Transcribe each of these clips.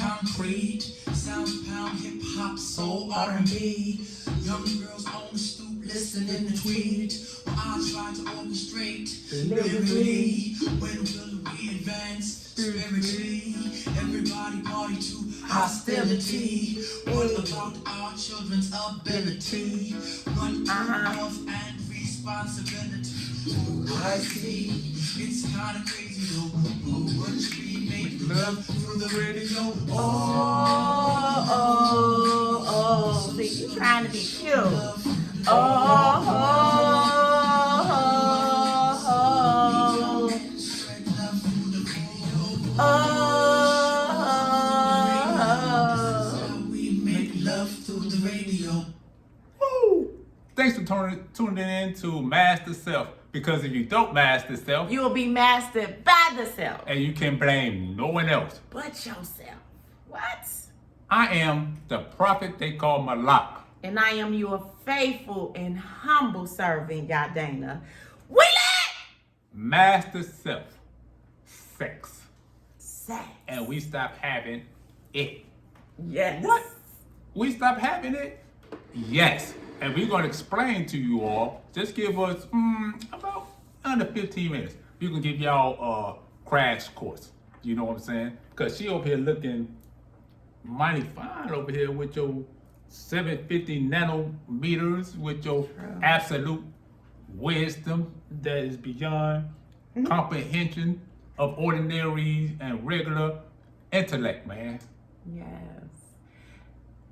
concrete. Sound pound, hip hop, soul, R&B. Young girls on the stoop listening to tweet. While I try to orchestrate lyrically. When will we advance spiritually? Everybody party to hostility. What about our children's ability? What love and responsibility? I see. It's kinda crazy though. Once we make love through the radio. See, you trying to be cute. We make love through the radio. Woo! Thanks for tuning in to MasterSelf. Because if you don't master self, You will be mastered by the self. and you can blame no one else. But yourself. What? I am the prophet they call Malak. And I am your faithful and humble servant, Yadana. We let Master self. Sex. sex. And we stop having it. Yes. What? We stop having it? Yes. And we're going to explain to you all. Just give us about under 15 minutes. We can give y'all a crash course. You know what I'm saying? Because she over here looking mighty fine over here with your 750 nanometers, with your absolute wisdom that is beyond comprehension of ordinary and regular intellect, man. Yes.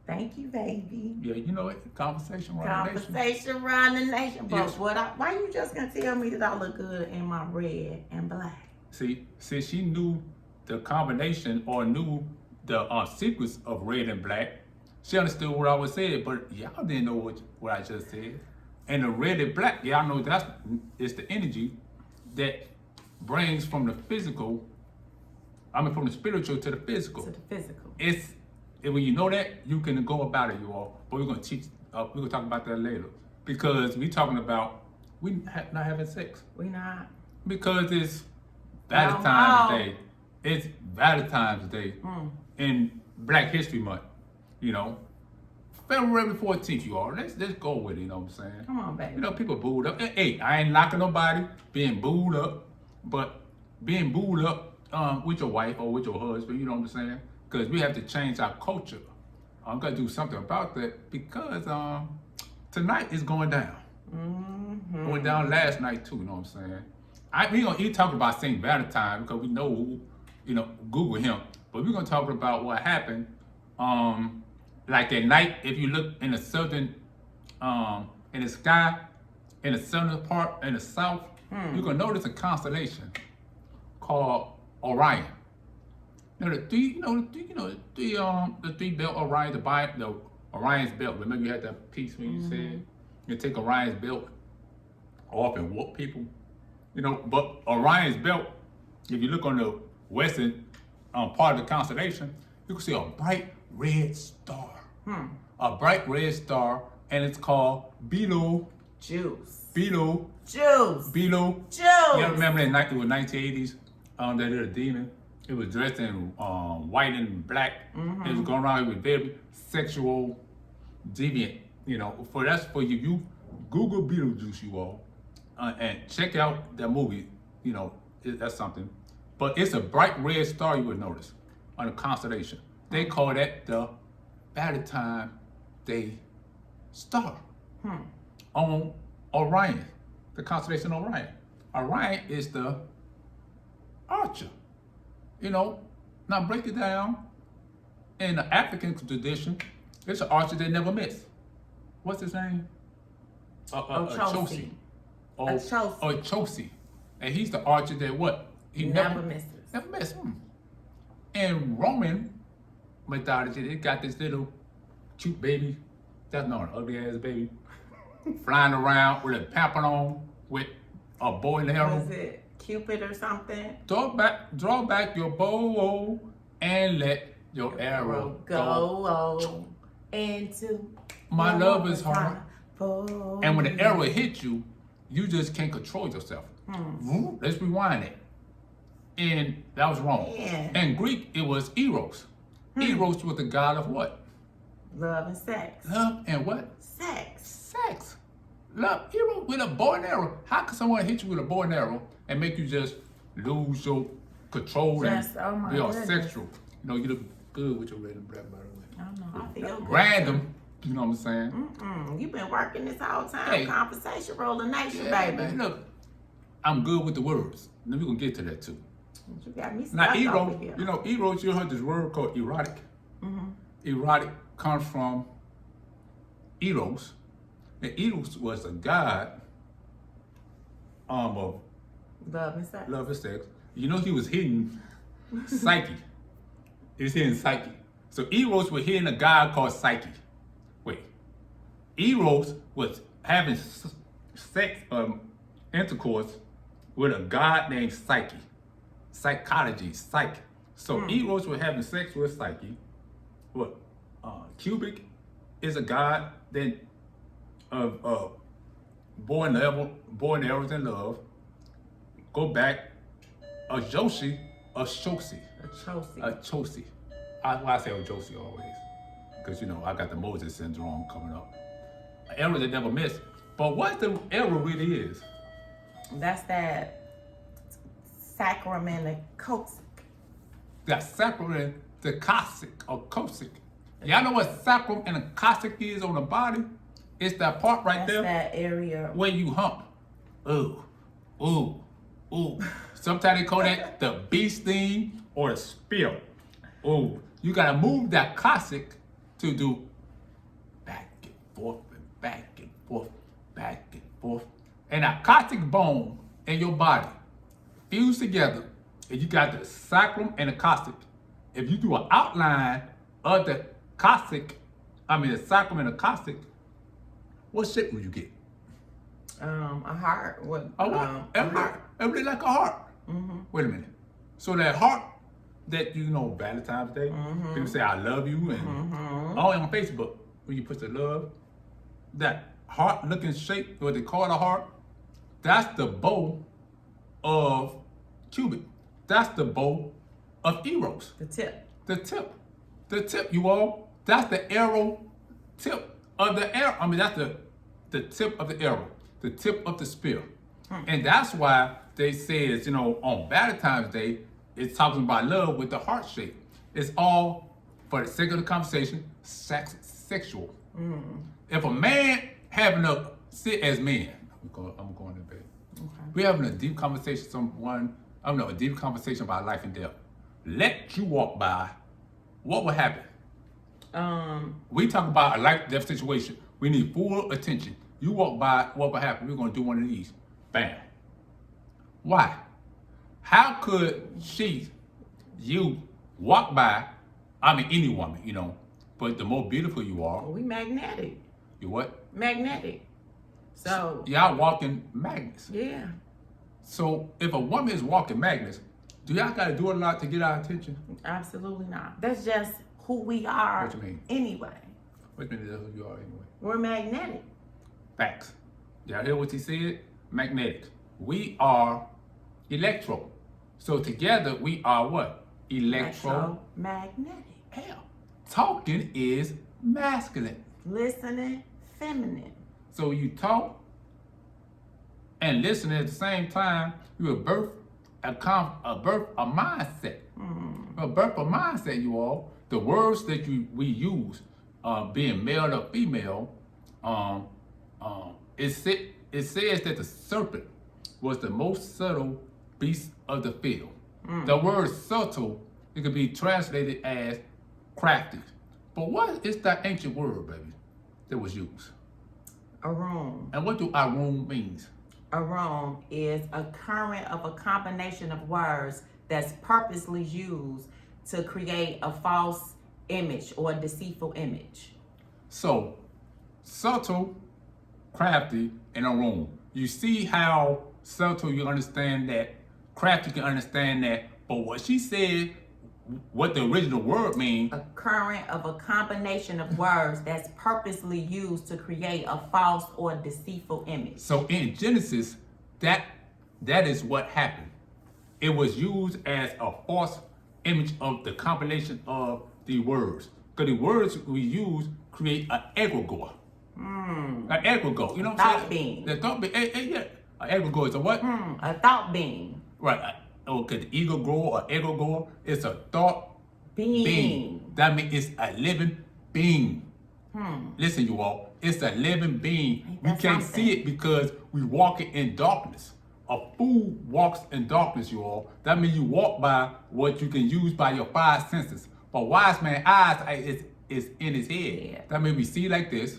Thank you, baby. Yeah, you know it. Conversation run the nation. Conversation run the nation. But Yes. why you just gonna tell me that I look good in my red and black? See, since she knew the combination or knew the secrets of red and black, she understood what I was saying, but y'all didn't know what I just said. And the red and black, y'all know it's the energy that brings from the physical, from the spiritual to the physical. To the physical. And when you know that, you can go about it, you all. But we're gonna we're gonna talk about that later. Because we talking about, not having sex. We not. Because it's Valentine's No. Day. It's Valentine's Day in Black History Month. You know, February 14th, you all. Let's go with it. You know what I'm saying? Come on, baby. You know, people booed up. Hey, I ain't knocking nobody being booed up, but being booed up with your wife or with your husband. You know what I'm saying? Because we have to change our culture. I'm gonna do something about that because tonight is going down. It went down last night too. You know what I'm saying? We talk about Saint Valentine because we know who, Google him. But we're gonna talk about what happened. Like at night, if you look in the southern, in the sky, in the southern part, in the south, you're gonna notice a constellation called Orion. The three belt Orion, the Orion's belt. Remember you had that piece when you said you take Orion's belt off and whoop people, But Orion's belt, if you look on the western part of the constellation, you can see a bright red star. A bright red star, and it's called Juice. Beetle. Juice. You remember in the 1980s, that little demon? It was dressed in white and black. It was going around. It was very sexual, deviant. That's for you. You Google Beetlejuice, you all, and check out that movie. That's something. But it's a bright red star. You would notice on the constellation. They call that the Valentine's Day star on Orion, the constellation Orion. Orion is the archer. Now break it down. In the African tradition, it's an archer that never miss. What's his name? Ochosi. Ochosi. And he's the archer that what? He never misses. Never miss. In Roman mythology, they got this little cute baby. That's not an ugly ass baby. Flying around with a pamphlet on with a bow and arrow. Is it Cupid or something? Draw back your bow and let your arrow go. Into my love is hard. For And when the arrow hits you, you just can't control yourself. Let's rewind it. And that was wrong. Yeah. In Greek, it was eros. Eros was the god of what? Love and sex. Love and what? Sex. Sex. Love. Eros with a bow and arrow. How can someone hit you with a bow and arrow and make you just lose your control Just, and oh my be all goodness. sexual? You know, you look good with your red and black, by the way. I don't know. I feel good. Random. You know what I'm saying? You been working this whole time. Hey. Conversation rolling nation, Yeah, baby. man, look, I'm good with the words. Then we're gonna get to that too. You got me stuck Now, over Eros, here. you know, Eros, you heard this word called erotic. Erotic comes from Eros. And Eros was a god of Love and sex. love and sex. You know, he was hitting Psyche. He was hitting Psyche. So Eros was hitting a god called Psyche. Wait. Eros was having sex, intercourse with a god named Psyche. Psychology, Psyche. So Eros was having sex with Psyche. What? Cubic is a god that of born arrows in love. Go back. A Joshi, a Shosi. A Chelsea. A Chosi. I say a Josi always. Because, you know, I got the Moses syndrome coming up. An error that never missed. But what the error really is? That's that sacrament of Kosic. That sacrament, the Cossack or Cossack. Y'all know what sacrum and a Cossack is on the body? It's that part right That's there that area. where you hump. Ooh, ooh, ooh. Sometimes they call that the bee sting or the spear. Ooh, you gotta move that Cossack to do back and forth and back and forth, back and forth. And that Cossack bone in your body fuse together, and you got the sacrum and the Cossack. If you do an outline of the Cossack, the sacrum and the Cossack, what shape will you get? A heart. What? A what? Every like a heart. Wait a minute. So that heart that you know, Valentine's Day, people say I love you, and all on Facebook when you put the love, that heart-looking shape, what they call a heart, that's the bow of Cubic. That's the bow of Eros. The tip. The tip, you all. That's the arrow tip of the arrow. That's the tip of the arrow, the tip of the spear. And that's why they say, you know, on Valentine's Day, it's talking about love with the heart shape. It's all, for the sake of the conversation, sexual. If a man having a, sit as men, I'm going to bed. Okay. We're having a deep conversation, a deep conversation about life and death. Let you walk by, what would happen? We talk about a life-death situation. We need full attention. You walk by, what would happen? We're gonna do one of these. Bam. Why? How could you walk by, any woman, you know, but the more beautiful you are, Well, we magnetic. you what? Magnetic. So, Y'all walking magnets. yeah. So if a woman is walking magnets, do y'all gotta do a lot to get our attention? Absolutely not. That's just who we are. What you mean? Anyway. Which means that's who you are anyway. We're magnetic. Facts. Y'all hear what he said? Magnetic. We are electro. So together we are what? Electromagnetic. Hell, talking is masculine. Listening, feminine. So you talk and listen at the same time, you will birth a mindset. A birth a mindset, you all. The words that we use, being male or female, it says that the serpent was the most subtle beast of the field. The word subtle, it could be translated as crafty. But what is that ancient word, baby, that was used? Arum. And what do arum means? Arum is a current of a combination of words that's purposely used to create a false image or a deceitful image. So, subtle, crafty, and arum. You see how subtle you understand that, crafty you can understand that, but what she said, what the original word means, A current of a combination of words that's purposely used to create a false or deceitful image. so in Genesis, that is what happened. It was used as a false image of the combination of the words. Because the words we use create an egregore. An egregore. You know what I'm Thought saying? being. The thought being. Yeah. An egregore is a what? A thought being. Right. Okay, the ego grower or egregore is a thought Being. That means it's a living being. Listen, you all, it's a living being. We That's can't something. see it because we walk in darkness. A fool walks in darkness, you all. That means you walk by what you can use by your five senses. But wise man's eyes is in his head. Yeah. That means we see like this,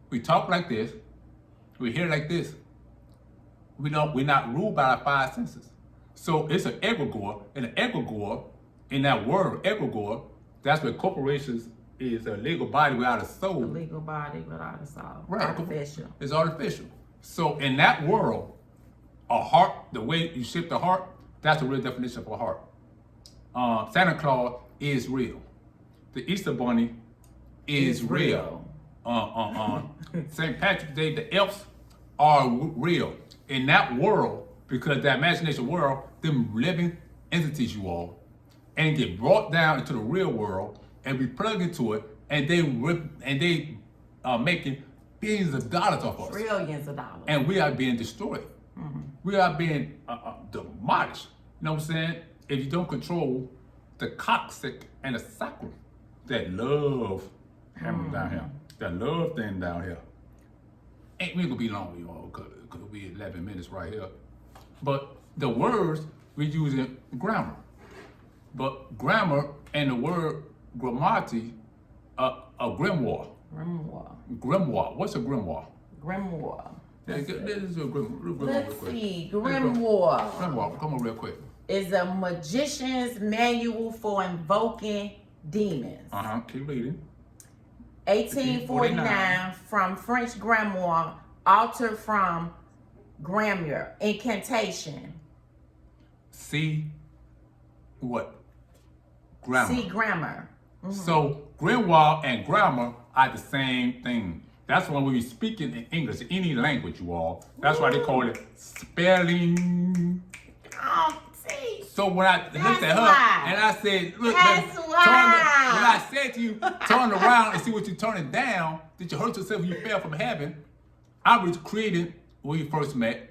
we talk like this, we hear like this. We're not ruled by our five senses. So it's an egregore, and an egregore, in that word, egregore, that's what corporations is, a legal body without a soul. A legal body without a soul. Right. Artificial. It's artificial. So in that world, a heart, the way you shape the heart, that's the real definition of a heart. Santa Claus is real. The Easter Bunny is real. St. Patrick's Day, the elves are real. In that world, because that imagination world, them living entities, you all, and get brought down into the real world, and we plug into it, and they are making billions of dollars off us, Trillions of dollars. and we are being destroyed. We are being demolished. You know what I'm saying? If you don't control the coccyx and the sacrum, that love hammer down here, that love thing down here. Ain't we gonna be long, you all, because it'll be 11 minutes right here. But the words we use in grammar. But grammar and the word grammati, a grimoire. Grimoire. Grimoire. What's a grimoire? Grimoire. Yeah, this is a grimoire. Let's real quick. see. Grimoire. Grimoire Come on real quick. is a magician's manual for invoking demons. Keep reading. 1849 from French grimoire, altered from grammar, incantation. See what? Grammar. See grammar. So grimoire and grammar are the same thing. That's when we speaking in English, any language, you all. That's why they call it spelling. Oh, see. So when I looked at her why. and I said, look, That's when why. I said to you, turn around and see what you're turning down, did you hurt yourself when you fell from heaven? I was creating, when we first met,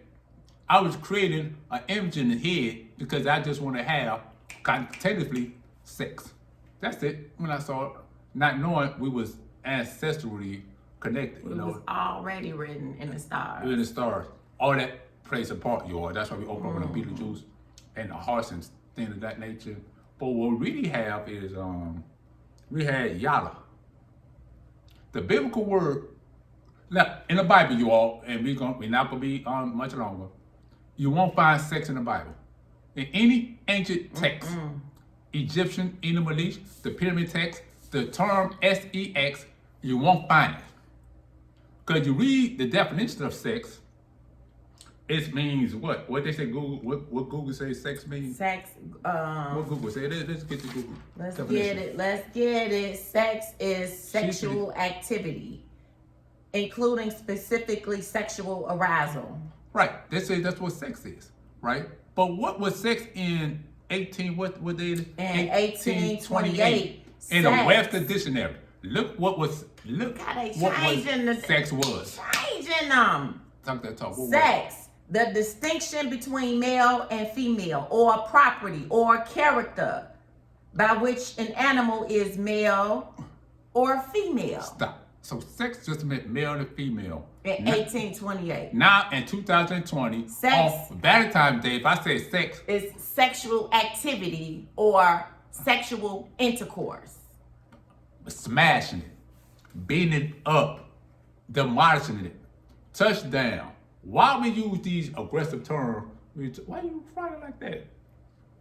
I was creating an image in the head because I just want to have continuously sex. That's it. When I saw it, not knowing we was ancestrally connected, you It know. was already written in the stars. In the stars. All that plays a part, y'all. That's why we open up on the Beetlejuice and the hearts and things of that nature. But what we really have is we had yada. The biblical word, now in the Bible, you all, and we're not gonna be much longer. You won't find sex in the Bible. In any ancient text, Egyptian, Etymology, the pyramid text, the term sex, you won't find it. Because you read the definition of sex, it means what? What they say Google, what Google says sex means? Sex, What Google say? Let's get to Google. let's definition. get it. Sex is sexual activity, including specifically sexual arousal. Right. They say that's what sex is, right? But what was sex in what they In 1828, in the sex. Webster Dictionary. Look what they what changing the sex was. changing them. Talk that talk. What was it? Sex, the distinction between male and female, or property or character by which an animal is male or female. Stop. So sex just meant male and female. In 1828. Now in 2020, Sex. on Valentine's Day, if I say sex, Is sexual activity or sexual intercourse. smashing it, beating it up, demolishing it, touchdown. Why we use these aggressive terms? Why you fighting like that?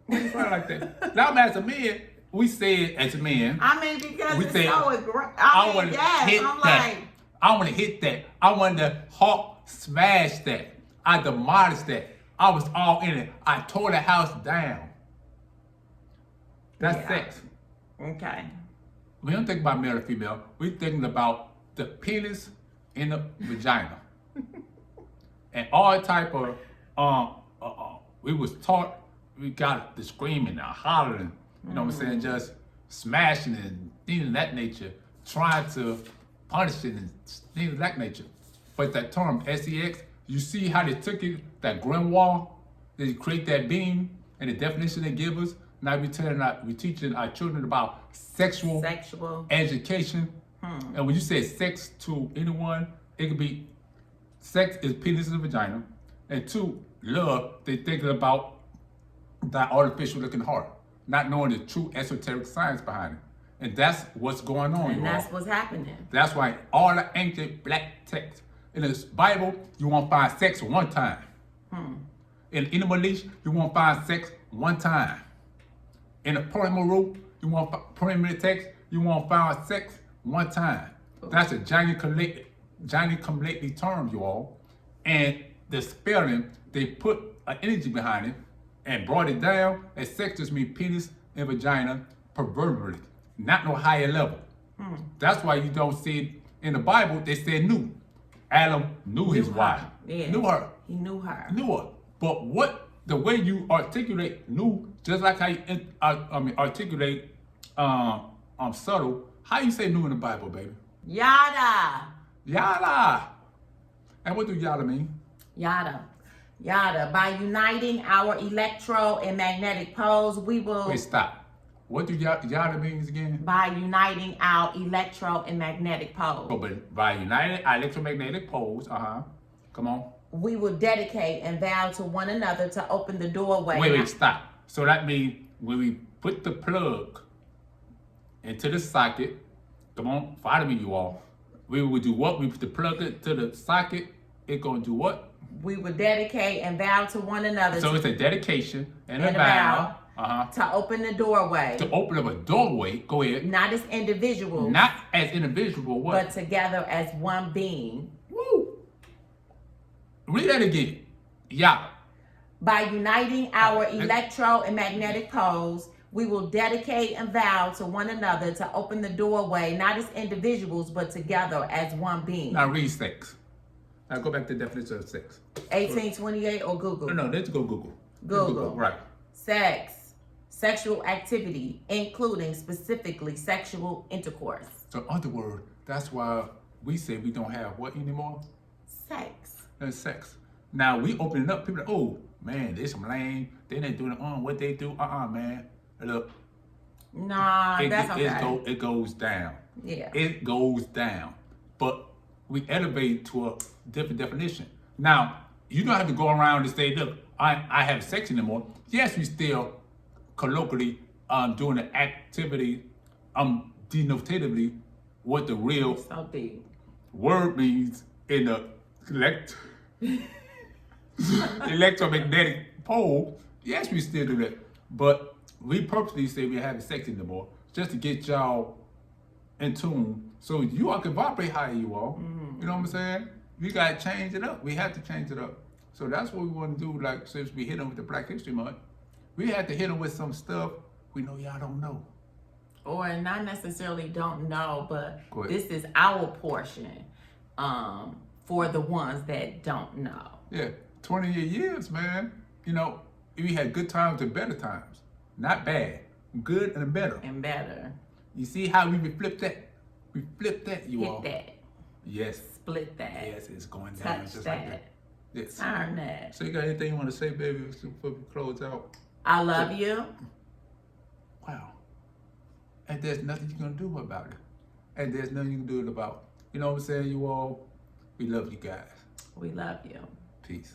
Why you fighting like that? Now as a man, we say it as a man. I mean, because We it's say, so aggressive. I want to hit I'm that. like, I want to hit that. I want to hawk smash that. I demolished that. I was all in it. I tore the house down. That's Yeah. sex. okay. We don't think about male or female. We're thinking about the penis in the vagina. And all type of, we was taught, we got the screaming, the hollering, you know what I'm saying? Just smashing and things of that nature, trying to punish it and things of that nature. But that term, sex, you see how they took it, that grimoire, they create that beam and the definition they give us. Now we're teaching our children about sexual education. And when you say sex to anyone, it could be sex is penis and vagina. And two, love, they're thinking about that artificial looking heart, not knowing the true esoteric science behind it. And that's what's going on. And that's what's happening. That's why all the ancient black texts in the Bible, you won't find sex one time. In Etymology, you won't find sex one time. In the Polymer you won't preliminary text, you won't find sex one time. That's a Johnny come lately term, you all. And the spelling, they put an energy behind it and brought it down. And sex just means penis and vagina perversely, not no higher level. That's why you don't see it in the Bible. They said knew. Adam knew his wife. Yeah. Knew her. He knew her. Knew her. But the way you articulate knew, just like how you articulate subtle, how you say knew in the Bible, baby? Yada. Yada. And what do yada mean? Yada. Yada. By uniting our electro and magnetic poles, we will... Wait, stop. What do yada means again? By uniting our electro and magnetic poles. Oh, but by uniting our electromagnetic poles, come on. We will dedicate and vow to one another to open the doorway. Wait, stop. So that means when we put the plug into the socket, come on, follow me, you all. We will do what? We put the plug into the socket, it's going to do what? We will dedicate and vow to one another. So it's a dedication and a vow. To open the doorway. To open up a doorway, go ahead. Not as individuals. Not as individual, what? But together as one being. Woo! Read that again. Yeah. By uniting our electro and magnetic poles, we will dedicate and vow to one another to open the doorway, not as individuals, but together as one being. Now read sex. Now go back to the definition of sex. 1828 or Google? No, let's go Google. Google. Right. Sex. Sexual activity, including specifically sexual intercourse. So in other words, that's why we say we don't have what anymore? Sex. That's sex. Now we open it up, people are like, oh man, they some lame. They ain't doing what they do. Man. Look. Nah, that's okay. It goes down. Yeah. It goes down. But we elevate to a different definition. Now, you don't have to go around and say, look, I have sex anymore. Yes, we still colloquially doing the activity denotatively what the real word means in the electromagnetic pole. Yes, we still do that. But we purposely say we haven't sex anymore just to get y'all in tune so you all can vibrate higher, you all. You know what I'm saying? We got to change it up. We have to change it up. So that's what we want to do. Like, since we hit them with the Black History Month, we had to hit them with some stuff we know y'all don't know. Or not necessarily don't know, but this is our portion for the ones that don't know. Yeah, 20 years, man. You know, we had good times and better times. Not bad. Good and better. And better. You see how we flipped that? We flipped that, you all. Hit that. Yes. Split that. Yes, it's going down Touch just that. like that. Yes. Turn that. So you got anything you want to say, baby, before we close out? I love you. Wow. And there's nothing you can do about it. And there's nothing you can do it about. You know what I'm saying, you all? We love you guys. We love you. Peace.